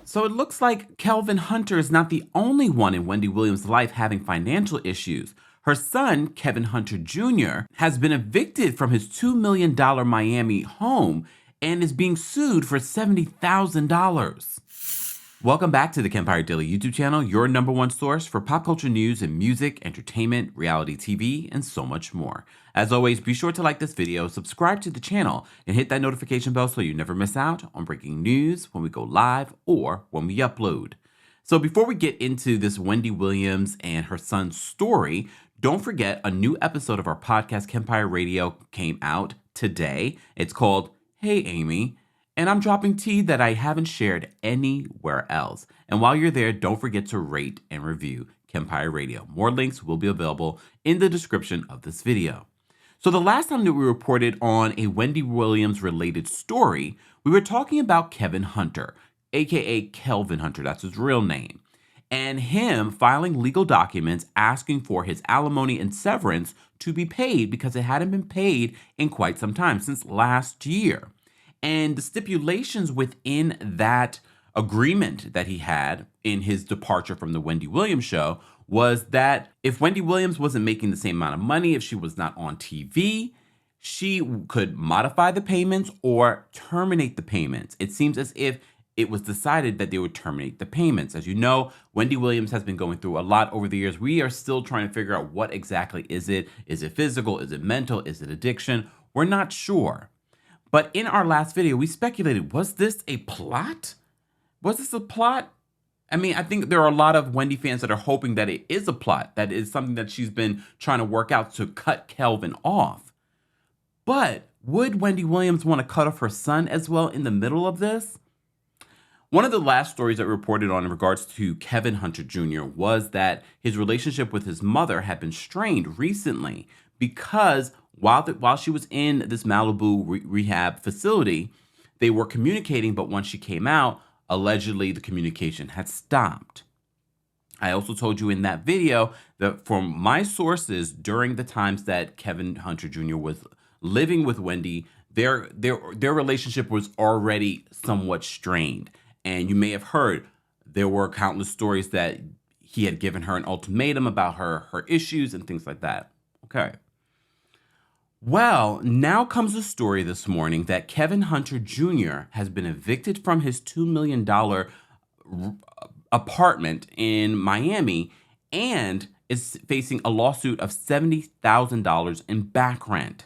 So it looks like Kelvin Hunter is not the only one in Wendy Williams' life having financial issues. Her son, Kevin Hunter Jr., has been evicted from his $2 million Miami home and is being sued for $70,000. Welcome back to the Kempire Daily YouTube channel, your number one source for pop culture news and music, entertainment, reality TV, and so much more. As always, be sure to like this video, subscribe to the channel, and hit that notification bell so you never miss out on breaking news when we go live or when we upload. So before we get into this Wendy Williams and her son's story, don't forget a new episode of our podcast, Kempire Radio, came out today. It's called Hey Amy. And I'm dropping tea that I haven't shared anywhere else. And while you're there, don't forget to rate and review Kempire Radio. More links will be available in the description of this video. So the last time that we reported on a Wendy Williams related story, we were talking about Kevin Hunter, aka Kelvin Hunter, that's his real name, and him filing legal documents asking for his alimony and severance to be paid because it hadn't been paid in quite some time, since last year. And the stipulations within that agreement that he had in his departure from the Wendy Williams show was that if Wendy Williams wasn't making the same amount of money, if she was not on TV, she could modify the payments or terminate the payments. It seems as if it was decided that they would terminate the payments. As you know, Wendy Williams has been going through a lot over the years. We are still trying to figure out what exactly is it. Is it physical? Is it mental? Is it addiction? We're not sure. But in our last video, we speculated, was this a plot? Was this a plot? I mean, I think there are a lot of Wendy fans that are hoping that it is a plot, that is something that she's been trying to work out to cut Kelvin off. But would Wendy Williams want to cut off her son as well in the middle of this? One of the last stories that we reported on in regards to Kevin Hunter Jr. was that his relationship with his mother had been strained recently because while she was in this Malibu rehab facility, they were communicating, but once she came out, allegedly the communication had stopped. I also told you in that video that from my sources, during the times that Kevin Hunter Jr. was living with Wendy, their relationship was already somewhat strained. And you may have heard there were countless stories that he had given her an ultimatum about her issues and things like that. Okay. Well, now comes the story this morning that Kevin Hunter Jr. has been evicted from his $2 million apartment in Miami and is facing a lawsuit of $70,000 in back rent.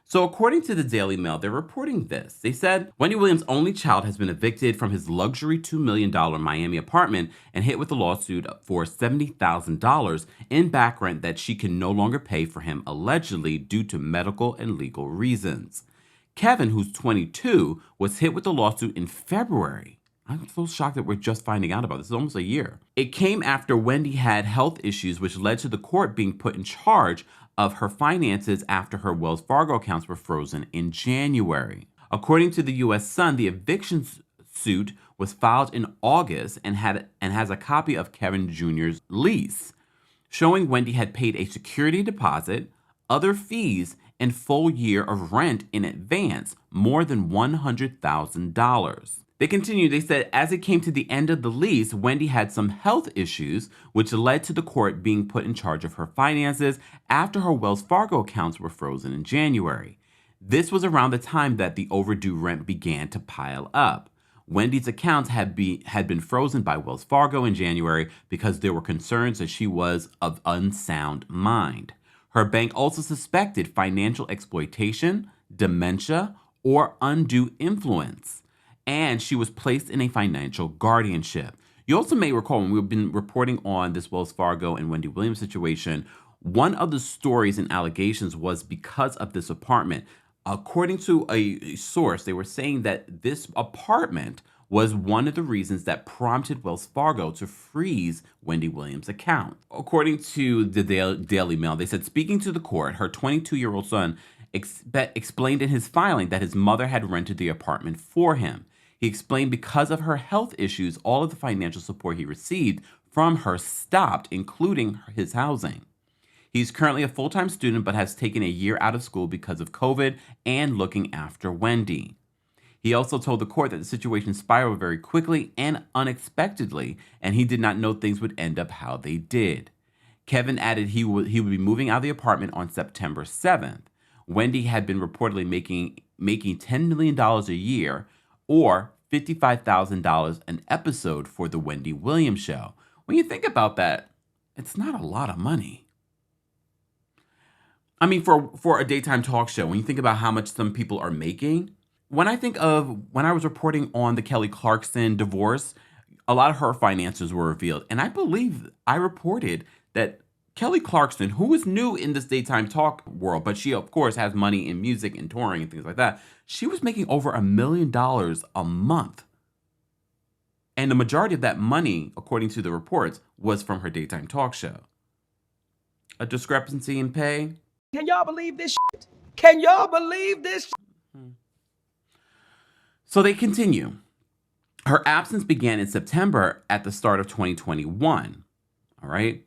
So according to the Daily Mail, they're reporting this. They said Wendy Williams' only child has been evicted from his luxury $2 million Miami apartment and hit with a lawsuit for $70,000 in back rent that she can no longer pay for him, allegedly due to medical and legal reasons. Kevin, who's 22, was hit with the lawsuit in February. I'm so shocked that we're just finding out about this. It's almost a year. It came after Wendy had health issues, which led to the court being put in charge of her finances after her Wells Fargo accounts were frozen in January. According to the U.S. Sun, the eviction suit was filed in August and has a copy of Kevin Jr.'s lease, showing Wendy had paid a security deposit, other fees, and full year of rent in advance, more than $100,000. They continued, they said, as it came to the end of the lease, Wendy had some health issues, which led to the court being put in charge of her finances after her Wells Fargo accounts were frozen in January. This was around the time that the overdue rent began to pile up. Wendy's accounts had been frozen by Wells Fargo in January because there were concerns that she was of unsound mind. Her bank also suspected financial exploitation, dementia, or undue influence, and she was placed in a financial guardianship. You also may recall when we've been reporting on this Wells Fargo and Wendy Williams situation, one of the stories and allegations was because of this apartment. According to a source, they were saying that this apartment was one of the reasons that prompted Wells Fargo to freeze Wendy Williams' account. According to the Daily Mail, they said, speaking to the court, her 22-year-old son explained in his filing that his mother had rented the apartment for him. He explained because of her health issues, all of the financial support he received from her stopped, including his housing. He's currently a full-time student but has taken a year out of school because of COVID and looking after Wendy. He also told the court that the situation spiraled very quickly and unexpectedly, and he did not know things would end up how they did. Kevin added he would be moving out of the apartment on September 7th. Wendy had been reportedly making $10 million a year, or $55,000 an episode for the Wendy Williams show. When you think about that, it's not a lot of money. I mean, for a daytime talk show, when you think about how much some people are making, when I think of when I was reporting on the Kelly Clarkson divorce, a lot of her finances were revealed. And I believe I reported that Kelly Clarkson, who is new in this daytime talk world, but she, of course, has money in music and touring and things like that, she was making over $1 million a month. And the majority of that money, according to the reports, was from her daytime talk show. A discrepancy in pay? Can y'all believe this shit? Can y'all believe this shit? So they continue. Her absence began in September at the start of 2021. All right.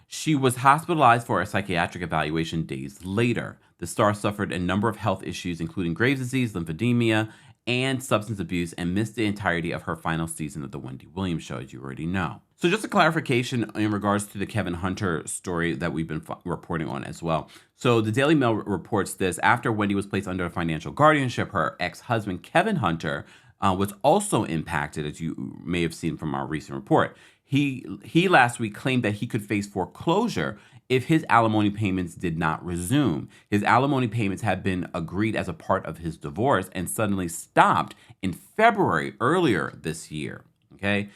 She was hospitalized for a psychiatric evaluation days later. The star suffered a number of health issues, including Graves' disease, lymphedema, and substance abuse, and missed the entirety of her final season of the Wendy Williams show, as you already know. So just a clarification in regards to the Kelvin Hunter story that we've been reporting on as well. So the Daily Mail reports this: after Wendy was placed under financial guardianship, her ex-husband, Kelvin Hunter, was also impacted, as you may have seen from our recent report. He last week claimed that he could face foreclosure if his alimony payments did not resume. His alimony payments had been agreed as a part of his divorce and suddenly stopped in February earlier this year. Okay.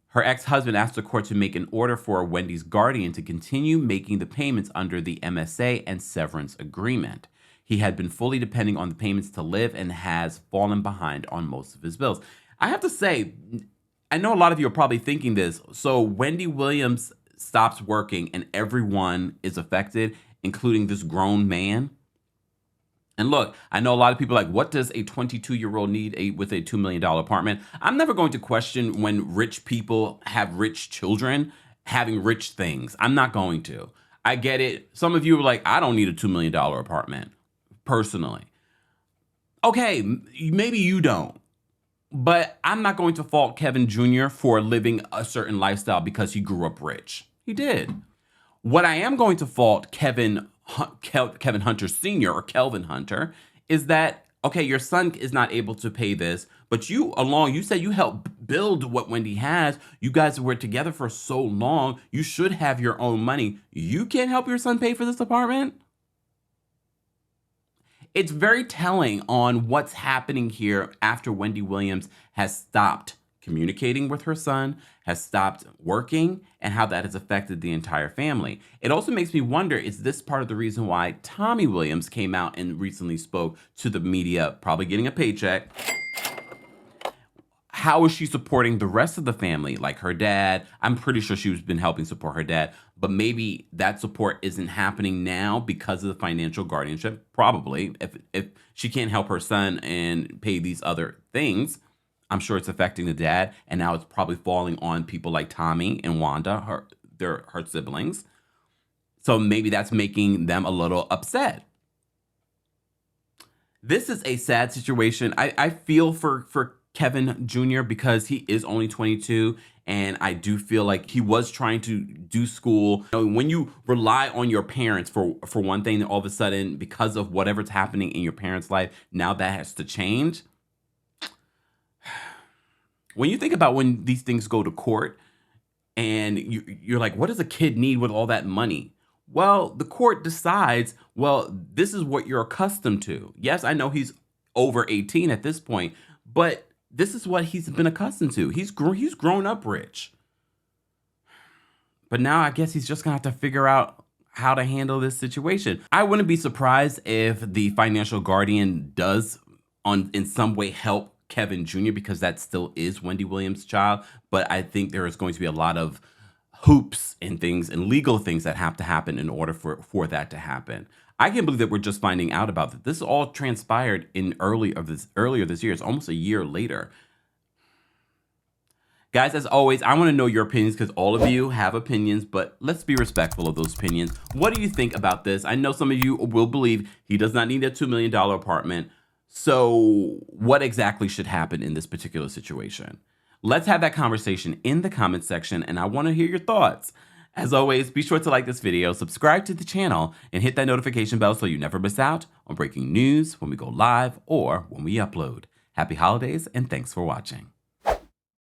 Her ex-husband asked the court to make an order for Wendy's guardian to continue making the payments under the MSA and severance agreement. He had been fully depending on the payments to live and has fallen behind on most of his bills. I have to say, I know a lot of you are probably thinking this. So Wendy Williams stops working and everyone is affected, including this grown man. And look, I know a lot of people are like, what does a 22-year-old need with a $2 million apartment? I'm never going to question when rich people have rich children having rich things. I'm not going to. I get it. Some of you are like, I don't need a $2 million apartment personally. Okay, maybe you don't. But I'm not going to fault Kevin Jr. for living a certain lifestyle because he grew up rich. He did. What I am going to fault Kelvin Hunter Sr. or Kelvin Hunter is that, okay, your son is not able to pay this, but you said you helped build what Wendy has. You guys were together for so long. You should have your own money. You can't help your son pay for this apartment? It's very telling on what's happening here after Wendy Williams has stopped communicating with her son, has stopped working, and how that has affected the entire family. It also makes me wonder, is this part of the reason why Tommy Williams came out and recently spoke to the media, probably getting a paycheck? How is she supporting the rest of the family, like her dad? I'm pretty sure she's been helping support her dad, but maybe that support isn't happening now because of the financial guardianship. Probably. If she can't help her son and pay these other things, I'm sure it's affecting the dad, and now it's probably falling on people like Tommy and Wanda, her siblings. So maybe that's making them a little upset. This is a sad situation. I feel for Kevin Jr. because he is only 22, and I do feel like he was trying to do school. You know, when you rely on your parents for one thing, all of a sudden, because of whatever's happening in your parents' life, now that has to change. When you think about when these things go to court and you're like, what does a kid need with all that money? Well, the court decides, well, this is what you're accustomed to. Yes, I know he's over 18 at this point, but this is what he's been accustomed to. He's grown up rich. But now I guess he's just going to have to figure out how to handle this situation. I wouldn't be surprised if the financial guardian does in some way help Kevin Jr. because that still is Wendy Williams' child. But I think there is going to be a lot of hoops and things and legal things that have to happen in order for that to happen. I can't believe that we're just finding out about this. This all transpired in earlier this year. It's almost a year later. Guys, as always, I want to know your opinions because all of you have opinions, but let's be respectful of those opinions. What do you think about this? I know some of you will believe he does not need a $2 million apartment. So, what exactly should happen in this particular situation? Let's have that conversation in the comments section, and I want to hear your thoughts. As always, be sure to like this video, subscribe to the channel, and hit that notification bell so you never miss out on breaking news when we go live or when we upload. Happy holidays, and thanks for watching.